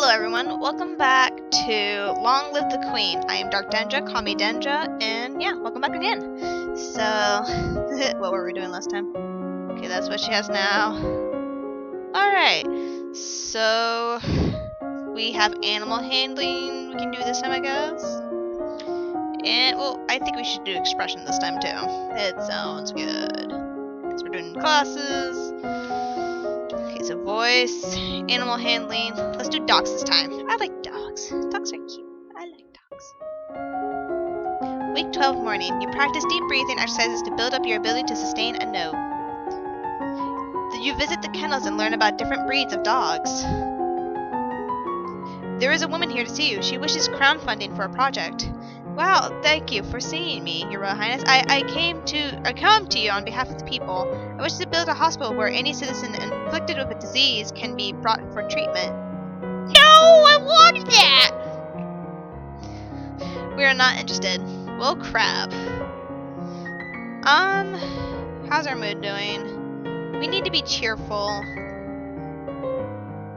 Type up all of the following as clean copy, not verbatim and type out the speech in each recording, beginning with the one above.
Hello everyone, welcome back to Long Live the Queen. I am Dark Dendra, call me Dendra, and yeah, welcome back again. So, what were we doing last time? Okay, that's what she has now. Alright, so we have animal handling we can do this time, I guess. And, well, I think we should do expression this time too. It sounds good. Because we're doing classes. Okay, so voice, animal handling. Let's do dogs this time. I like dogs. Dogs are cute. I like dogs. Week 12 morning. You practice deep breathing exercises to build up your ability to sustain a note. You visit the kennels and learn about different breeds of dogs. There is a woman here to see you. She wishes crowdfunding for a project. Wow, thank you for seeing me, Your Royal Highness. I come to you on behalf of the people. I wish to build a hospital where any citizen inflicted with a disease can be brought for treatment. No, I wanted that! We are not interested. Well, crap. How's our mood doing? We need to be cheerful.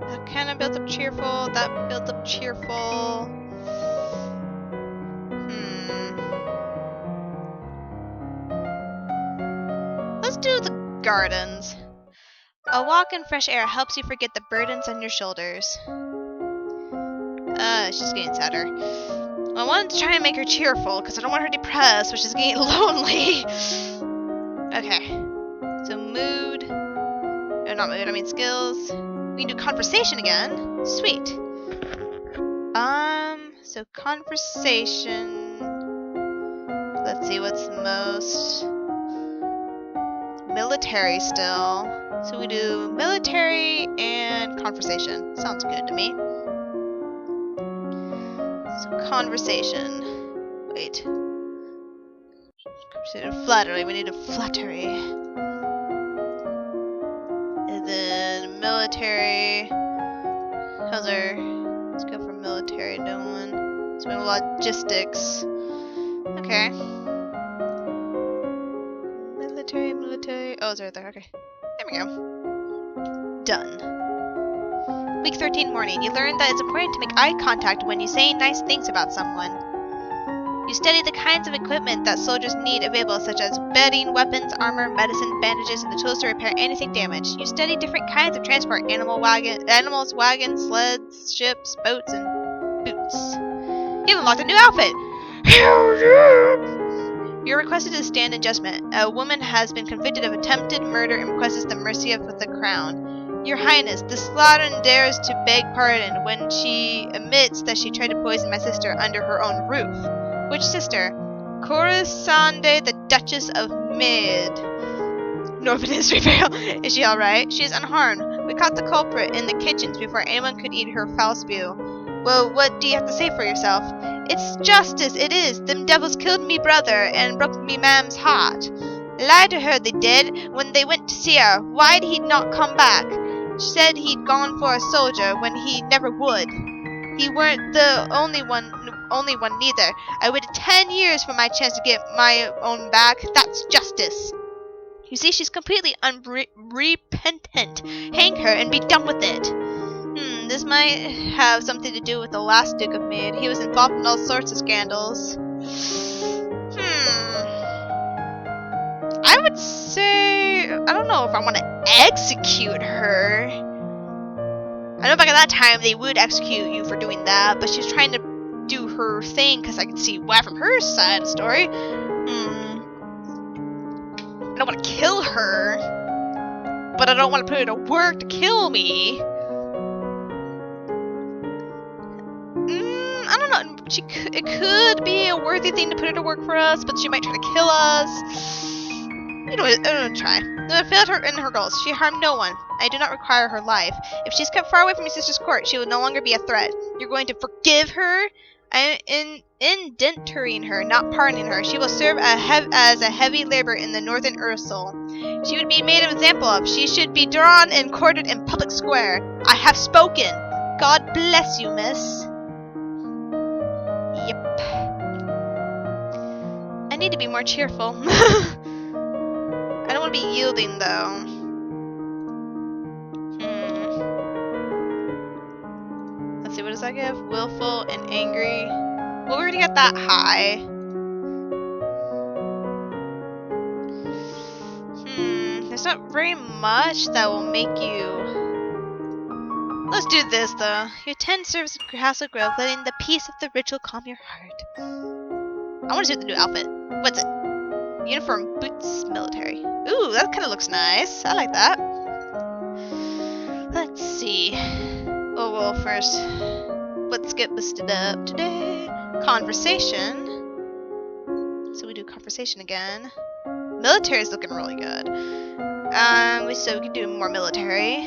That kind of built up cheerful. That built up cheerful. Let's do the gardens. A walk in fresh air helps you forget the burdens on your shoulders. She's getting sadder. I wanted to try and make her cheerful, because I don't want her depressed, which is getting lonely. Okay. So mood. No, not mood, I mean skills. We can do conversation again. Sweet. So conversation. Let's see what's the most. Military still. So we do military and conversation. Sounds good to me. So conversation. Wait. Flattery. We need a flattery. And then military. How's our... Let's go for military doing. So we have logistics. Okay. Military. Oh, it's right there. Okay. There we go. Done. Week 13 morning. You learn that it's important to make eye contact when you say nice things about someone. You study the kinds of equipment that soldiers need available, such as bedding, weapons, armor, medicine, bandages, and the tools to repair anything damaged. You study different kinds of transport, animals, wagons, sleds, ships, boats, and boots. You unlocked a new outfit! Hell yeah! You're requested to stand in judgment. A woman has been convicted of attempted murder and requests the mercy of the crown. Your Highness, the slattern dares to beg pardon when she admits that she tried to poison my sister under her own roof. Which sister? Corisande, the Duchess of Mid. Northern Israel. Is she alright? She is unharmed. We caught the culprit in the kitchens before anyone could eat her foul spew. Well, what do you have to say for yourself? It's justice, it is. Them devils killed me brother and broke me mam's heart. Lied to her, they did, when they went to see her. Why'd he not come back? She said he'd gone for a soldier when he never would. He weren't the only one neither. I waited 10 years for my chance to get my own back. That's justice. You see, she's completely unrepentant. Hang her and be done with it. This might have something to do with the last Duke of Mid. He was involved in all sorts of scandals. I would say... I don't know if I want to execute her. I know back at that time they would execute you for doing that, but she's trying to do her thing because I can see why from her side of the story. I don't want to kill her, but I don't want to put her to work to kill me. I don't know. It could be a worthy thing to put her to work for us, but she might try to kill us. You know, I'm gonna try. I failed her in her goals. She harmed no one. I do not require her life. If she's kept far away from your sister's court, she will no longer be a threat. You're going to forgive her? I am indenturing her, not pardoning her. She will serve as a heavy labor in the northern Ursel. She would be made an example of. She should be drawn and quartered in public square. I have spoken. God bless you, miss. Yep. I need to be more cheerful. I don't want to be yielding, though. Let's see, what what does that give? Willful and angry. Well, we're gonna get that high. There's not very much that will make you... Let's do this, though. You attend service at Castle Grove, letting the peace of the ritual calm your heart. I want to see the new outfit. What's it? Uniform, boots, military. Ooh, that kind of looks nice. I like that. Let's see. Oh, well, first, let's get listed up today. Conversation. So we do conversation again. Military is looking really good. So we can do more military.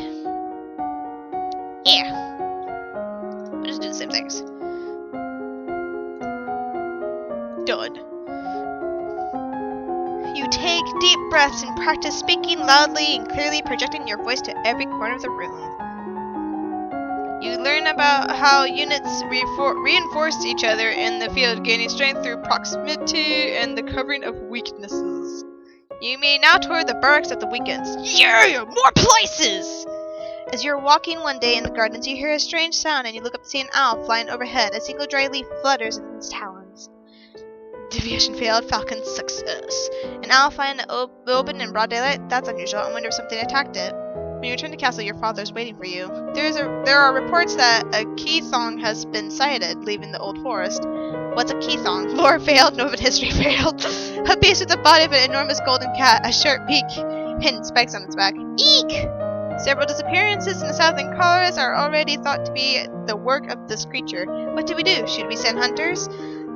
Yeah. We'll just do the same things. Done. You take deep breaths and practice speaking loudly and clearly, projecting your voice to every corner of the room. You learn about how units reinforce each other in the field, gaining strength through proximity and the covering of weaknesses. You may now tour the barracks at the weekends. Yeah! More places! As you're walking one day in the gardens, you hear a strange sound and you look up to see an owl flying overhead. A single dry leaf flutters in its talons. Deviation failed, falcon success. An owl flying open in broad daylight? That's unusual. I wonder if something attacked it. When you return to castle, your father is waiting for you. There are reports that a key thong has been sighted leaving the old forest. What's a key thong? Lore failed, Northern history failed. A beast with the body of an enormous golden cat, a sharp beak, hidden spikes on its back. Eek! Several disappearances in the southern colors are already thought to be the work of this creature. What do we do? Should we send hunters?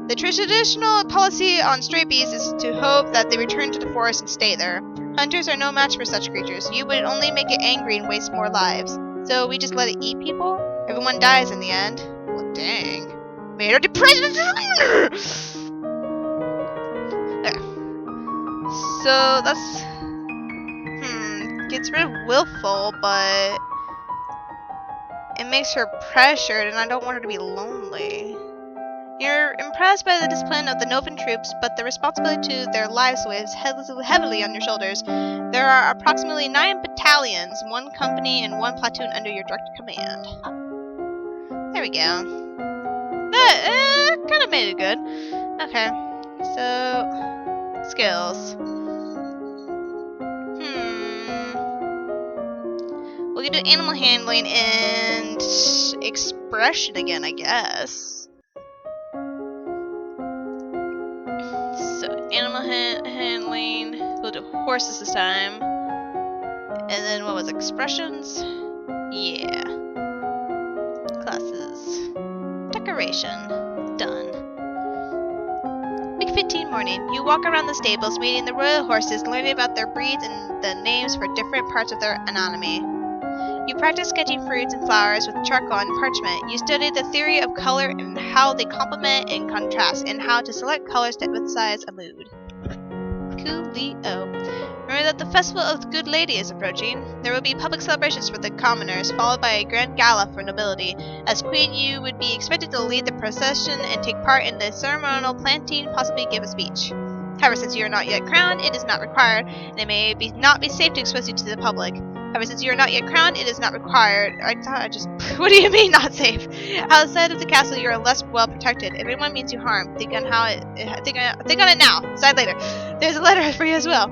The traditional policy on stray bees is to hope that they return to the forest and stay there. Hunters are no match for such creatures. You would only make it angry and waste more lives. So we just let it eat people? Everyone dies in the end. Well, dang. Made her depressed. There. So that's... Gets rid of willful, but... it makes her pressured, and I don't want her to be lonely. You're impressed by the discipline of the Novan troops, but the responsibility to their lives weighs heavily on your shoulders. There are approximately 9 battalions, 1 company, and 1 platoon under your direct command. There we go. That kind of made it good. Okay, so skills. We can do animal handling and expression again, I guess. Animal handling. We'll do horses this time. And then what was it? Expressions? Yeah. Classes. Decoration. Done. Week 15 morning. You walk around the stables, meeting the royal horses, learning about their breeds and the names for different parts of their anatomy. You practice sketching fruits and flowers with charcoal and parchment. You study the theory of color and how they complement and contrast, and how to select colors to emphasize a mood. Coolio. Remember that the Festival of the Good Lady is approaching. There will be public celebrations for the commoners, followed by a grand gala for nobility. As queen, you would be expected to lead the procession and take part in the ceremonial planting, possibly give a speech. However, since you are not yet crowned, it is not required, and it may not be safe to expose you to the public. However, since you are not yet crowned, it is not required. What do you mean not safe? Outside of the castle, you are less well protected. If anyone means you harm, think on it now. Decide later. There's a letter for you as well.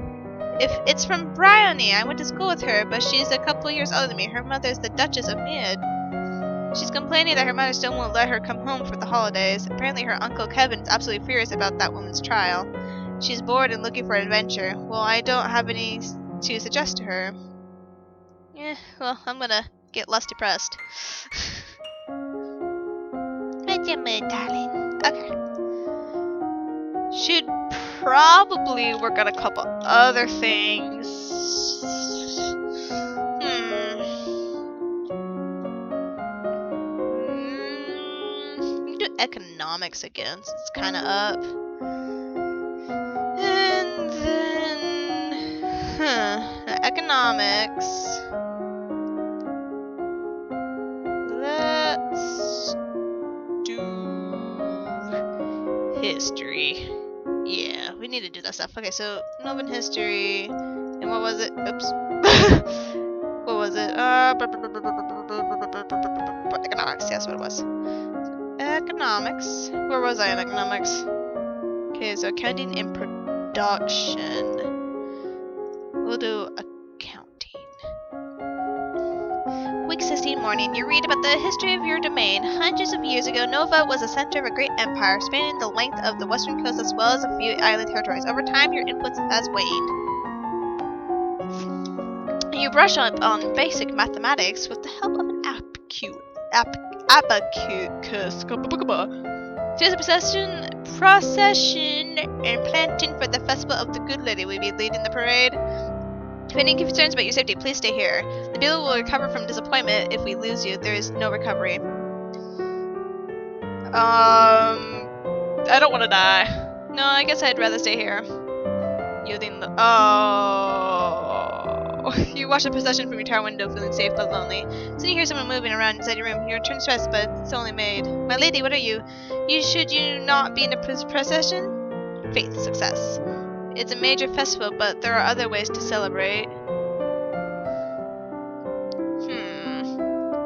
If it's from Bryony, I went to school with her, but she's a couple years older than me. Her mother is the Duchess of Mead. She's complaining that her mother still won't let her come home for the holidays. Apparently, her uncle Kevin is absolutely furious about that woman's trial. She's bored and looking for adventure. Well, I don't have any to suggest to her. Well, I'm gonna get less depressed. What's your mood, darling? Okay. Should probably work on a couple other things. We can do economics again, since it's kind of up. And then... economics... history. Yeah, we need to do that stuff. Okay, so Novan history, and what was it? Oops. What was it? economics. Yes, what it was. Economics. Where was I in economics? Okay, so accounting and production. We'll do accounting. Week 16 morning, you read about the history of your domain. Hundreds of years ago, Nova was the center of a great empire, spanning the length of the western coast as well as a few island territories. Over time, your influence has waned. You brush up on basic mathematics with the help of an abacus. Today's a procession and planting for the festival of the Good Lady. Will be leading the parade. If any concerns about your safety, please stay here. The people will recover from disappointment if we lose you. There is no recovery. I don't want to die. No, I guess I'd rather stay here. Yielding the— Oh. You watch the procession from your tower window, feeling safe but lonely. Soon you hear someone moving around inside your room. You return stressed, but it's only maid. My lady, what are you? Should you not be in a procession? Faith, success. It's a major festival, but there are other ways to celebrate.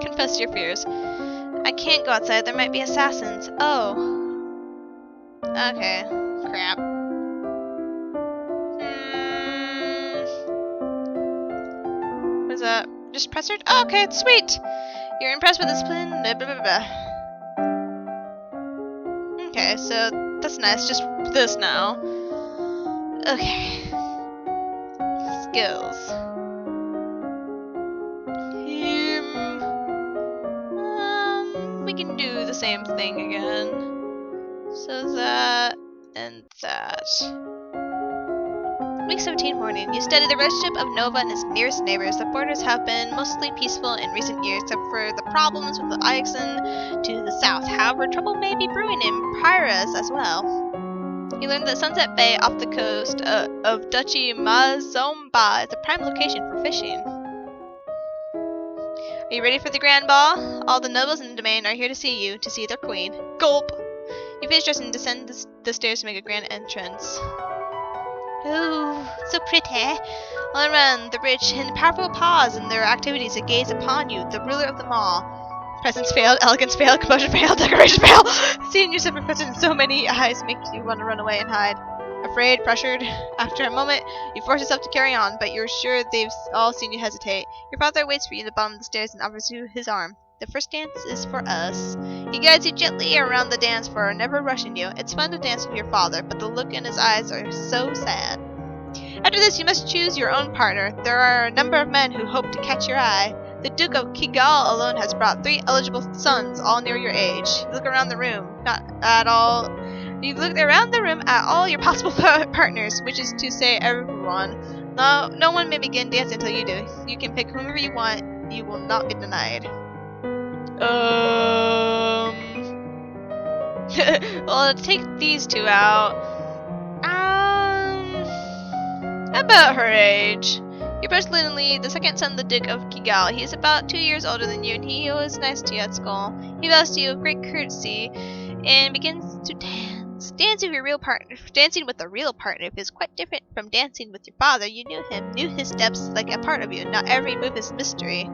Confess your fears. I can't go outside. There might be assassins. Oh. Okay. Crap. What is that? Just press it? Oh, okay, sweet. You're impressed with this plan? Blah, blah, blah, blah. Okay, so that's nice. Just this now. Okay. Skills. We can do the same thing again. So that and that. Week 17 morning. You study the relationship of Nova and its nearest neighbors. The borders have been mostly peaceful in recent years, except for the problems with the Ixon to the south. However, trouble may be brewing in Pyrrhus as well. You learn that Sunset Bay off the coast of Duchy Mazomba is a prime location for fishing. Are you ready for the grand ball? All the nobles in the domain are here to see you, to see their queen. Gulp! You finish dressing and descend the stairs to make a grand entrance. Ooh, so pretty. All around, the rich and powerful pause in their activities to gaze upon you, the ruler of them all. Presence failed, elegance failed, composure failed, decoration failed. Seeing yourself reflected in so many eyes makes you want to run away and hide. Afraid, pressured, after a moment, you force yourself to carry on, but you're sure they've all seen you hesitate. Your father waits for you at the bottom of the stairs and offers you his arm. The first dance is for us. He guides you gently around the dance floor, never rushing you. It's fun to dance with your father, but the look in his eyes are so sad. After this, you must choose your own partner. There are a number of men who hope to catch your eye. The Duke of Kigal alone has brought 3 eligible sons, all near your age. You look around the room, You look around the room at all your possible partners, which is to say everyone. No one may begin dancing until you do. You can pick whomever you want. You will not be denied. Well, take these 2 out. About her age. You approach Lindley, the second son of the Duke of Kigal. He is about 2 years older than you, and he was nice to you at school. He bows to you with great courtesy and begins to dance. Dancing with a real partner is quite different from dancing with your father. You knew him, knew his steps like a part of you. Not every move is mystery.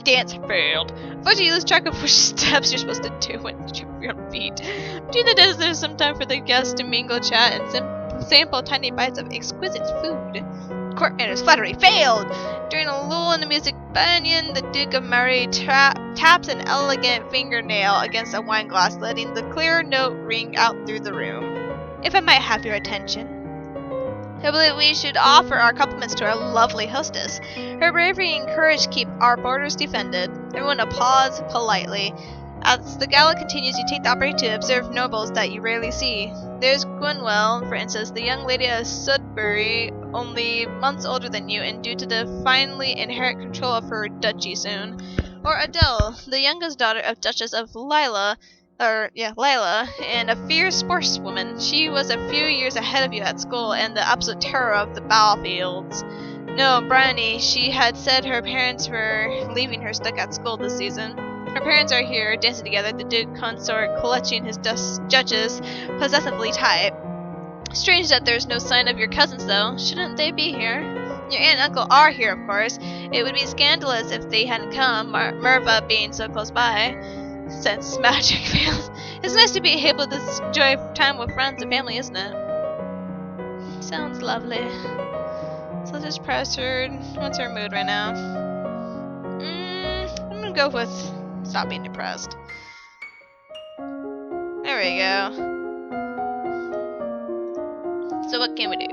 Dance failed. Unfortunately, you lose track of which steps you're supposed to do when you move your feet. Between the dances, there's some time for the guests to mingle, chat, and sample tiny bites of exquisite food. Court manners, flattery, failed! During a lull in the music, Banyan, the Duke of Mary, taps an elegant fingernail against a wine glass, letting the clear note ring out through the room. If I might have your attention, I believe we should offer our compliments to our lovely hostess. Her bravery and courage keep our borders defended. Everyone applauds politely. As the gala continues, you take the opportunity to observe nobles that you rarely see. There's Gwenwell, for instance, the young lady of Sudbury, only months older than you, and due to the finally inherit control of her duchy soon. Or Adele, the youngest daughter of Duchess of Lila, and a fierce sportswoman. She was a few years ahead of you at school, and the absolute terror of the battlefields. No, Bryony, she had said her parents were leaving her stuck at school this season. Her parents are here, dancing together, the Duke consort clutching his Duchess possessively tight. Strange that there's no sign of your cousins, though. Shouldn't they be here? Your aunt and uncle are here, of course. It would be scandalous if they hadn't come, Merva being so close by. Sense magic fails. It's nice to be able to enjoy time with friends and family, isn't it? Sounds lovely. So just pressured. What's her mood right now? I'm gonna go with stop being depressed. There we go. So what can we do?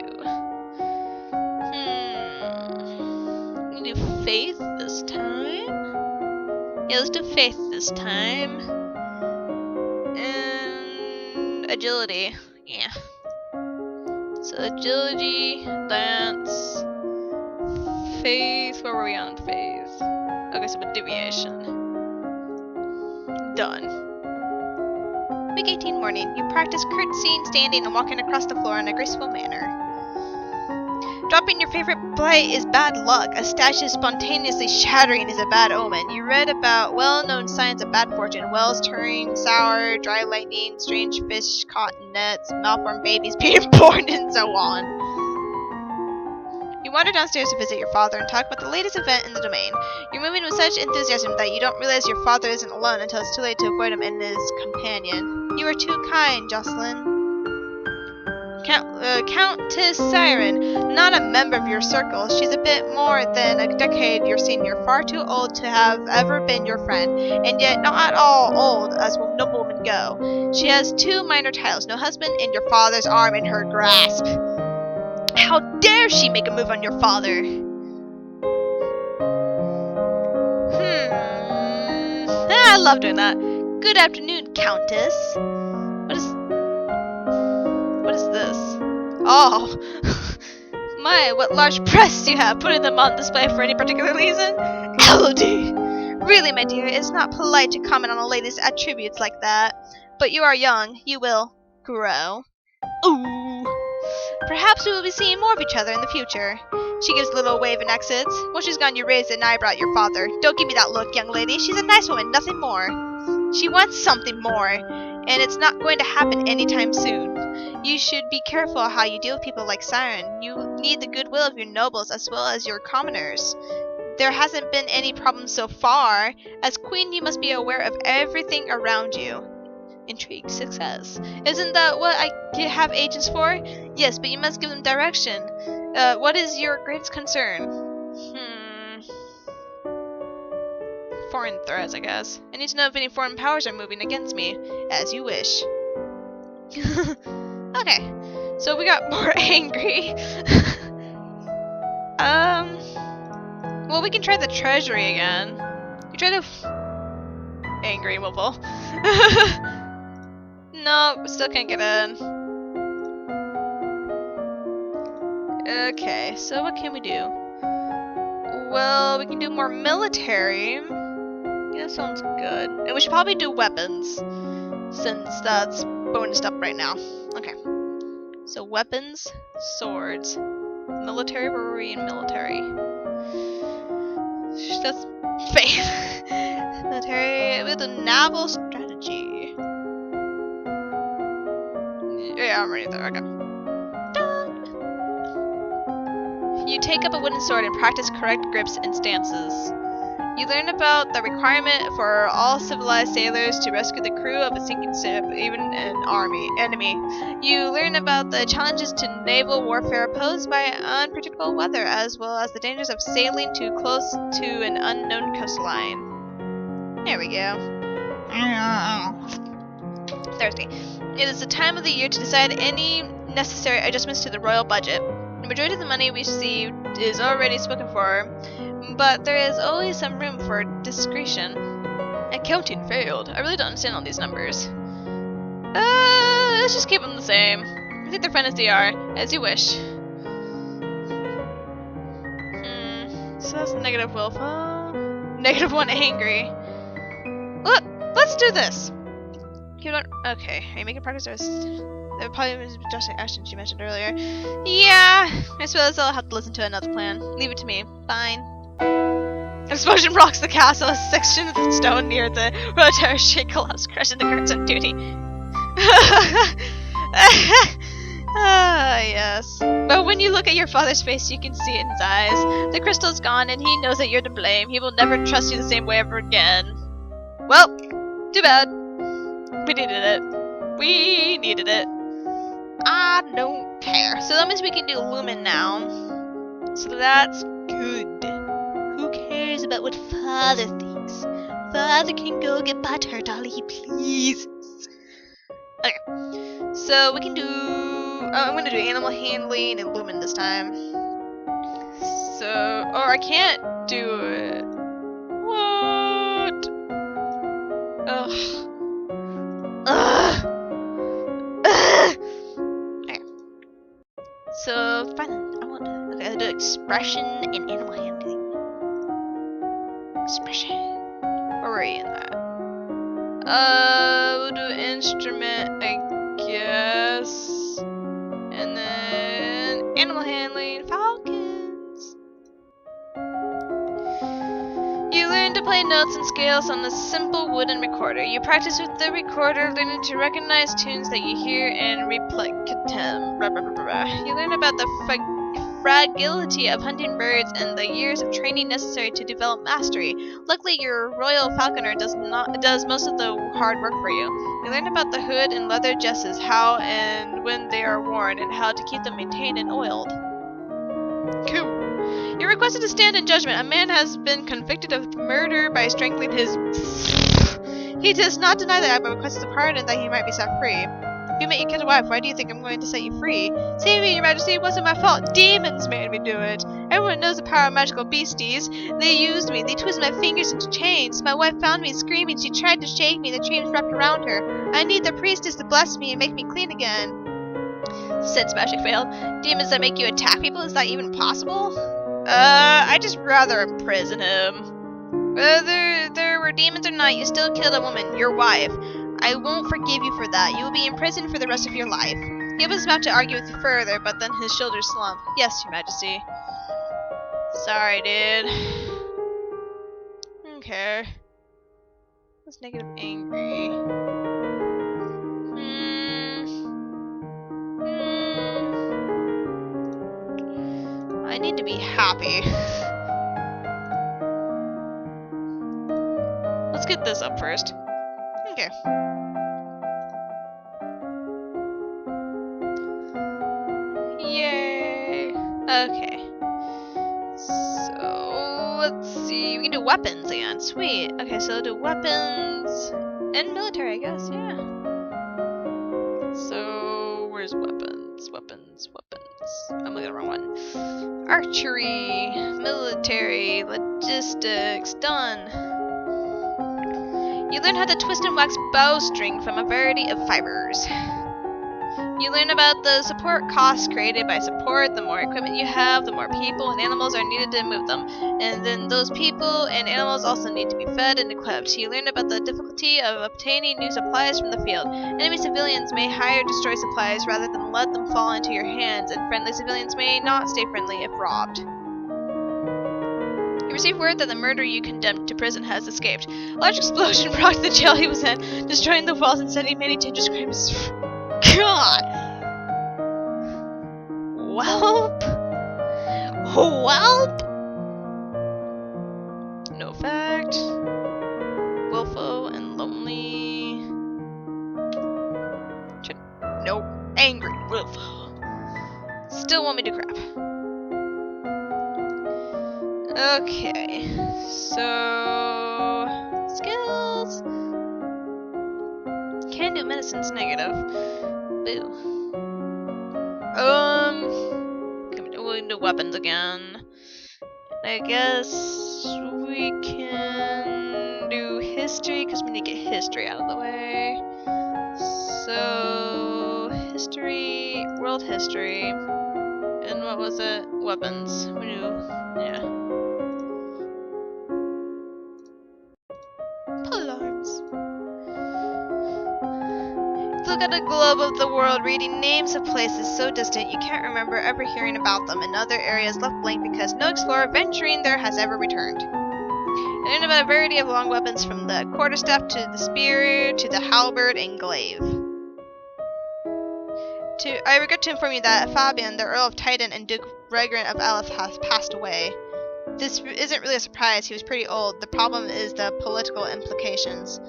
We do faith this time. Yeah, let's do faith this time. And agility. Yeah. So agility, dance, faith. Where were we on faith? Okay, so with deviation. Done. Week 18 morning. You practice curtsying, standing, and walking across the floor in a graceful manner. Dropping your favorite play is bad luck. A statue spontaneously shattering is a bad omen. You read about well-known signs of bad fortune. Wells turning sour, dry lightning, strange fish caught in nets, malformed babies being born, and so on. You wander downstairs to visit your father and talk about the latest event in the domain. You're moving with such enthusiasm that you don't realize your father isn't alone until it's too late to avoid him and his companion. You are too kind, Jocelyn. Countess Siren, not a member of your circle. She's a bit more than a decade your senior, far too old to have ever been your friend, and yet not at all old as noblemen go. She has 2 minor titles, no husband, and your father's arm in her grasp. How dare she make a move on your father? I love doing that. Good afternoon, Countess. What is this? Oh, my, what large breasts you have, putting them on display for any particular reason? Elodie! Really, my dear, it's not polite to comment on a lady's attributes like that. But you are young, you will grow. Ooh! Perhaps we will be seeing more of each other in the future. She gives a little wave and exits. Once she's gone, you raise an eyebrow at your father. Don't give me that look, young lady. She's a nice woman, nothing more. She wants something more, and it's not going to happen anytime soon. You should be careful how you deal with people like Siren. You need the goodwill of your nobles as well as your commoners. There hasn't been any problem so far. As queen, you must be aware of everything around you. Intrigue, success. Isn't that what I have agents for? Yes, but you must give them direction. What is your greatest concern? Foreign threats, I guess. I need to know if any foreign powers are moving against me. As you wish. Okay, so we got more angry. Well, we can try the treasury again. You try to angry mobile. No, still can't get in. Okay, so what can we do? Well, we can do more military. Yeah, sounds good. And we should probably do weapons, since that's bonused up right now. Okay. So weapons, swords, military. Where were we in military? That's faith. Military. With a naval strategy. Yeah, I'm ready there. Okay. Done. You take up a wooden sword and practice correct grips and stances. You learn about the requirement for all civilized sailors to rescue the crew of a sinking ship, even an enemy. You learn about the challenges to naval warfare posed by unpredictable weather, as well as the dangers of sailing too close to an unknown coastline. There we go. Thursday. It is the time of the year to decide any necessary adjustments to the royal budget. The majority of the money we receive is already spoken for, but there is always some room for discretion. Accounting failed. I really don't understand all these numbers. Let's just keep them the same. I think they're fine as they are. As you wish. So that's negative will. -1 angry. Look, let's do this. Okay, are you making progress? There probably was just an action she mentioned earlier. Yeah, I suppose I'll have to listen to another plan. Leave it to me. Fine. Explosion rocks the castle. A section of the stone near the rotary shake collapse, crushing the curtains on duty. Ah, yes. But when you look at your father's face, you can see it in his eyes. The crystal's gone, and he knows that you're to blame. He will never trust you the same way ever again. Well, Too bad. We needed it. We needed it. I don't care. So that means we can do Lumen now. So that's good. Who cares about what Father thinks? Father can go get butthurt all he pleases. Okay. So we can do... I'm gonna do animal handling and Lumen this time. So... Or I can't do it. What? Ugh. Ugh. Ugh. Okay. So, fine then. I want to... Okay, I'll do expression and animal handling. Expression. Where were you in that? We'll do instrument, I guess. And then animal handling, falcons. You learn to play notes and scales on a simple wooden recorder. You practice with the recorder, learning to recognize tunes that you hear and replicate them. You learn about the fragility of hunting birds and the years of training necessary to develop mastery. Luckily, your royal falconer does most of the hard work for you. You learn about the hood and leather jesses, how and when they are worn, and how to keep them maintained and oiled. Cool. You're requested to stand in judgment. A man has been convicted of murder by strangling his... He does not deny that, but requests a pardon that he might be set free. You met your kid's wife. Why do you think I'm going to set you free? Save me, your majesty. It wasn't my fault. Demons made me do it. Everyone knows the power of magical beasties. They used me. They twisted my fingers into chains. My wife found me screaming. She tried to shake me. The chains wrapped around her. I need the priestess to bless me and make me clean again. Said Smashing failed. Demons that make you attack people? Is that even possible? I'd just rather imprison him. Whether there were demons or not, you still killed a woman, your wife. I won't forgive you for that. You will be in prison for the rest of your life. He was about to argue with you further, but then his shoulders slumped. Yes, your majesty. Sorry, dude. Okay. That's negative angry. I need to be happy. Let's get this up first. Okay. Yay! Okay. So, let's see. We can do weapons again. Sweet. Okay, so we'll do weapons and military, I guess. Yeah. So, where's weapons? Weapons. I'm looking at the wrong one. Archery, military, logistics, done. You learn how to twist and wax bowstring from a variety of fibers. You learn about the support costs created by support. The more equipment you have, the more people and animals are needed to move them. And then those people and animals also need to be fed and equipped. You learn about the difficulty of obtaining new supplies from the field. Enemy civilians may hire or destroy supplies rather than let them fall into your hands, and friendly civilians may not stay friendly if robbed. You receive word that the murderer you condemned to prison has escaped. A large explosion rocked the jail he was in, destroying the walls and sending many dangerous crimes. God! Welp? Welp? No fact. Willful and lonely. Nope. Angry. Willful. Still want me to crap. Okay. So... skills. Can do medicine's negative. Boo. We'll do weapons again. I guess we can do history because we need to get history out of the way. So history, world history, and what was it? Weapons. We do, yeah. Polearms. Look at a globe of the world, reading names of places so distant you can't remember ever hearing about them, and other areas left blank because no explorer venturing there has ever returned. You learn about a variety of long weapons from the quarterstaff to the spear to the halberd and glaive. I regret to inform you that Fabian, the Earl of Titan and Duke Regrant of Aleph, has passed away. This isn't really a surprise. He was pretty old. The problem is the political implications.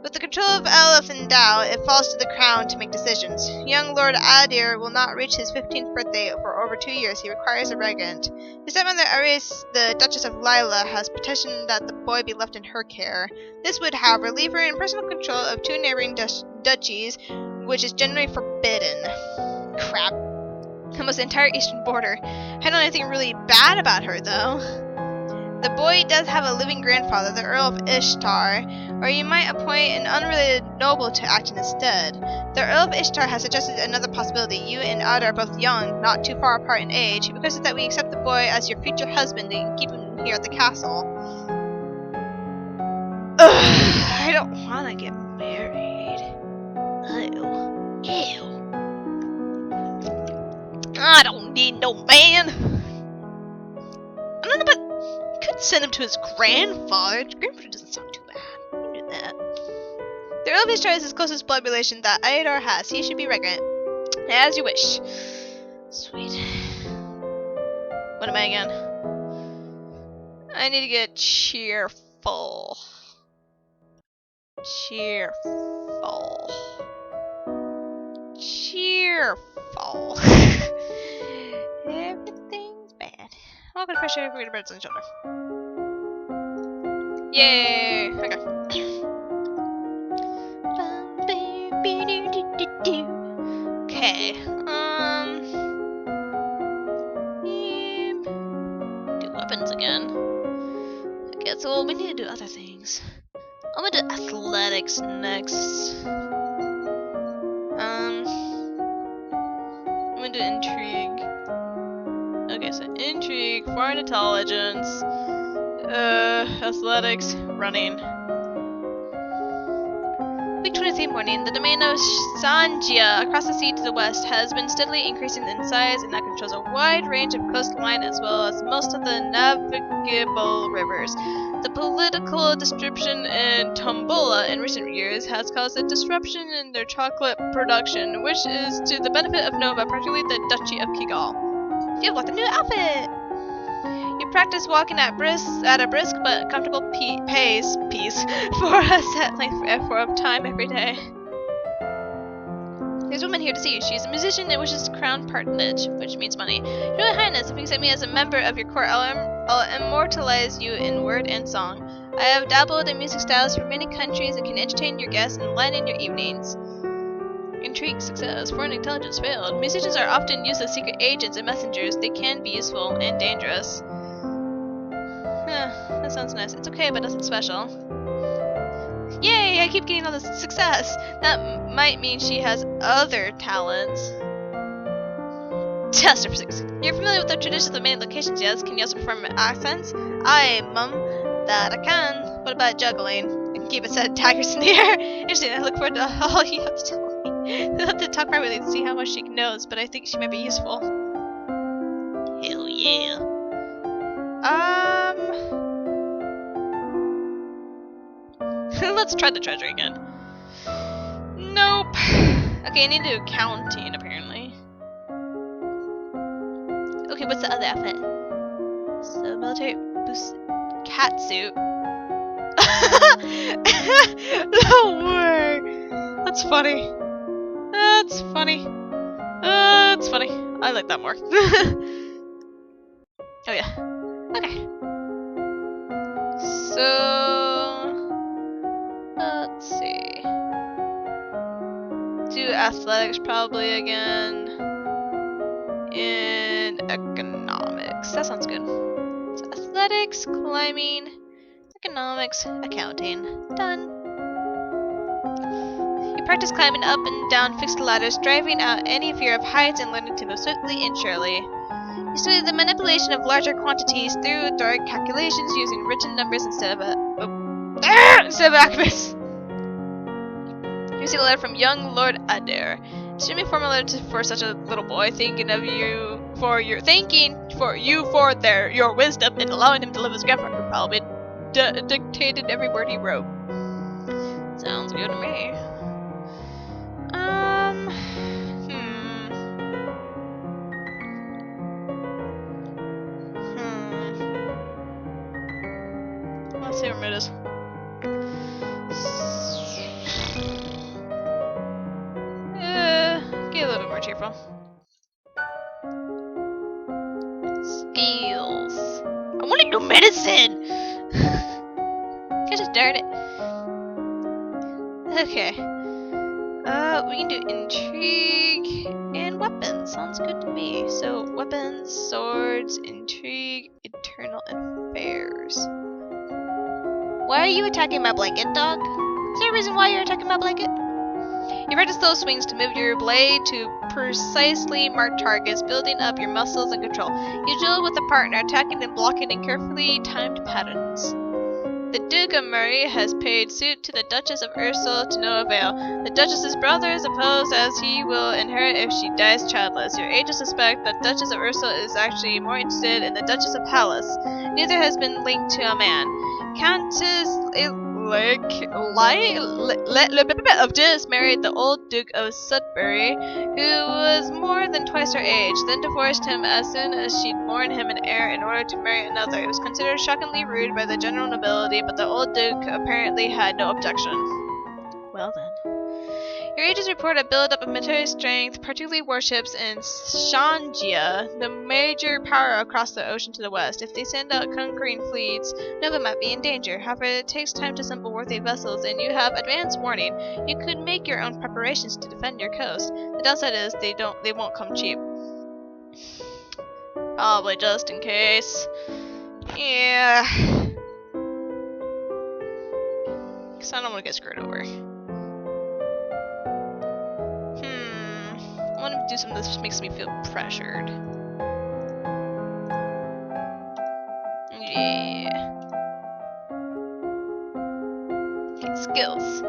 With the control of Elf in doubt, it falls to the crown to make decisions. Young Lord Adir will not reach his 15th birthday for over 2 years. He requires a regent. His stepmother Aris, the Duchess of Lila, has petitioned that the boy be left in her care. This would, however, leave her in personal control of 2 neighboring duchies, which is generally forbidden. Crap. Almost the entire eastern border. I don't know anything really bad about her, though. The boy does have a living grandfather, the Earl of Ishtar, or you might appoint an unrelated noble to act in his stead. The Earl of Ishtar has suggested another possibility. You and Ada are both young, not too far apart in age. He requested that we accept the boy as your future husband and keep him here at the castle. Ugh, I don't want to get married. Ew. I don't need no man. I don't know, but you could send him to his grandfather. His grandfather doesn't sound too bad. You do that. The Earl of Ishtar is his closest blood relation that Aedar has. He should be regent. As you wish. Sweet. What am I again? I need to get cheerful. Cheerful. Everything's bad. I'll get fresh air for your birds on the shoulder. Yay! Okay. Okay. Do weapons again. Okay, so we need to do other things. I'm gonna do athletics next. I'm gonna do intrigue. Okay, so intrigue, foreign intelligence, athletics, running. Week 23 morning, the domain of Sanjia across the sea to the west has been steadily increasing in size and now controls a wide range of coastline as well as most of the navigable rivers. The political disruption in Tombola in recent years has caused a disruption in their chocolate production, which is to the benefit of Nova, particularly the Duchy of Kigal. You've got a new outfit! You practice walking at a brisk but comfortable pace for a set length of time every day. There's a woman here to see you. She's a musician and wishes to crown patronage, which means money. Your Royal Highness, if you accept me as a member of your court, I'll immortalize you in word and song. I have dabbled in music styles from many countries and can entertain your guests and enlighten your evenings. Intrigue, success, foreign intelligence failed. Musicians are often used as secret agents and messengers. They can be useful and dangerous. That sounds nice. It's okay, but nothing special. Yay! I keep getting all this success! That might mean she has other talents. Test of physics. You're familiar with the traditions of many locations, yes? Can you also perform accents? Aye, mum. That I can. What about juggling? I can keep a set of daggers in the air. Interesting, I look forward to all you have to tell me. We'll have to talk privately to see how much she knows, but I think she might be useful. Hell yeah. Let's try the treasure again. Nope. Okay, I need to do accounting, apparently. Okay, what's the other outfit? So, military boost cat suit. No way! That's funny. That's funny. That's funny. I like that more. Oh yeah. Okay. So let's see. Do athletics probably again. In economics. That sounds good. So athletics, climbing, economics, accounting. Done. You practice climbing up and down fixed ladders, driving out any fear of heights and learning to move swiftly and surely. You study the manipulation of larger quantities through direct calculations using written numbers instead of alphabets. You receive a letter from young Lord Adair. Extremely formal letter for such a little boy, thanking you for your wisdom in allowing him to live as grandfather. Probably dictated every word he wrote. Sounds good to me. Let's see where it is. careful. Skills. I want to do medicine! I just darn it. Okay. We can do intrigue and weapons. Sounds good to me. So, weapons, swords, intrigue, eternal affairs. Why are you attacking my blanket, dog? Is there a reason why you're attacking my blanket? You practice slow swings to move your blade to precisely marked targets, building up your muscles and control. You duel with a partner, attacking and blocking in carefully timed patterns. The Duke of Murray has paid suit to the Duchess of Ursel to no avail. The Duchess's brothers oppose as he will inherit if she dies childless. Your agents suspect that Duchess of Ursel is actually more interested in the Duchess of Pallas. Neither has been linked to a man. Countess of Dis married the old Duke of Sudbury, who was more than twice her age, then divorced him as soon as she'd borne him an heir in order to marry another. It was considered shockingly rude by the general nobility, but the old Duke apparently had no objection. Well then. Your agents report a buildup of military strength, particularly warships in Shangia, the major power across the ocean to the west. If they send out conquering fleets, Nova might be in danger. However, it takes time to assemble worthy vessels, and you have advance warning. You could make your own preparations to defend your coast. The downside is they won't come cheap. Probably just in case. Yeah. Because I don't want to get screwed over. I want to do something that just makes me feel pressured. Yeah. Okay, skills.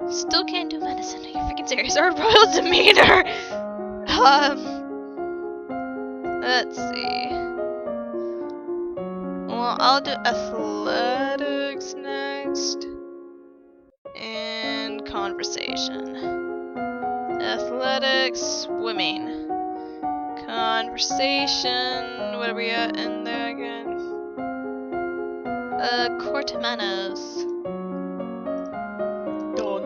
Still can't do medicine. Are you freaking serious? Our royal demeanor! Let's see. Well, I'll do athletics next. And conversation. Athletics, swimming, conversation. What are we at in there again? Court manners. Done.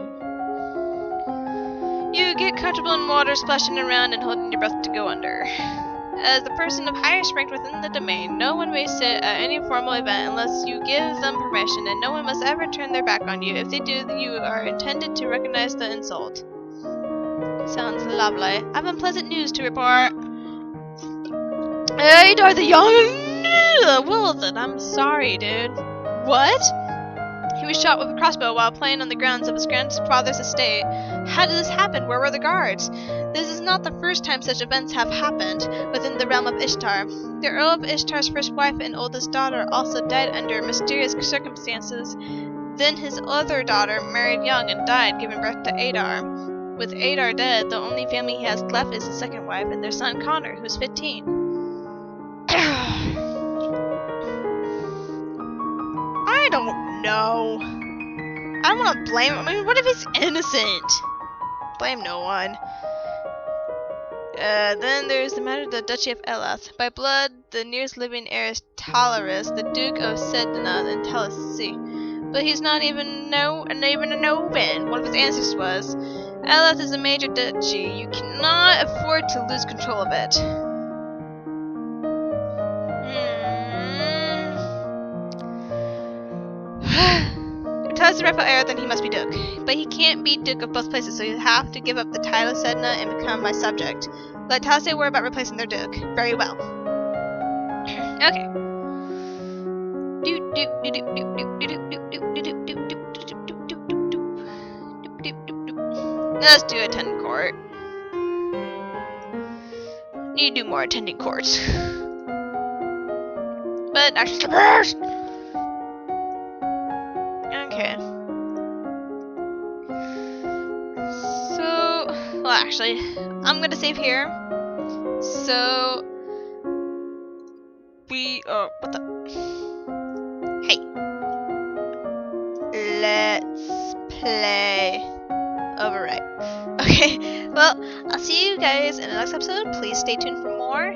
You get comfortable in water, splashing around and holding your breath to go under. As the person of highest rank within the domain, no one may sit at any formal event unless you give them permission, and no one must ever turn their back on you. If they do, you are intended to recognize the insult. Sounds lovely. I have unpleasant news to report. Adar the Young! Wilson, I'm sorry, dude. What? He was shot with a crossbow while playing on the grounds of his grandfather's estate. How did this happen? Where were the guards? This is not the first time such events have happened within the realm of Ishtar. The Earl of Ishtar's first wife and oldest daughter also died under mysterious circumstances. Then his other daughter married young and died, giving birth to Adar. With Adar dead, the only family he has left is his second wife and their son Connor, who's 15. I don't know. I don't want to blame him. I mean, what if he's innocent? Blame no one. Then there's the matter of the Duchy of Elath. By blood, the nearest living heir is Talaris, the Duke of Sedna and Talassi. But he's not even a Noban. One of his ancestors was. Elath is a major duchy. You cannot afford to lose control of it. If Taz is the rightful heir, then he must be Duke. But he can't be Duke of both places, so you have to give up the title of Sedna and become my subject. Let Taz worry about replacing their Duke. Very well. Okay. Let's do attendant court. Need to do more attending courts. But actually, okay. So, well, actually, I'm gonna save here. So, what the? Hey, let's play. Overwrite. Okay, well, I'll see you guys in the next episode. Please stay tuned for more.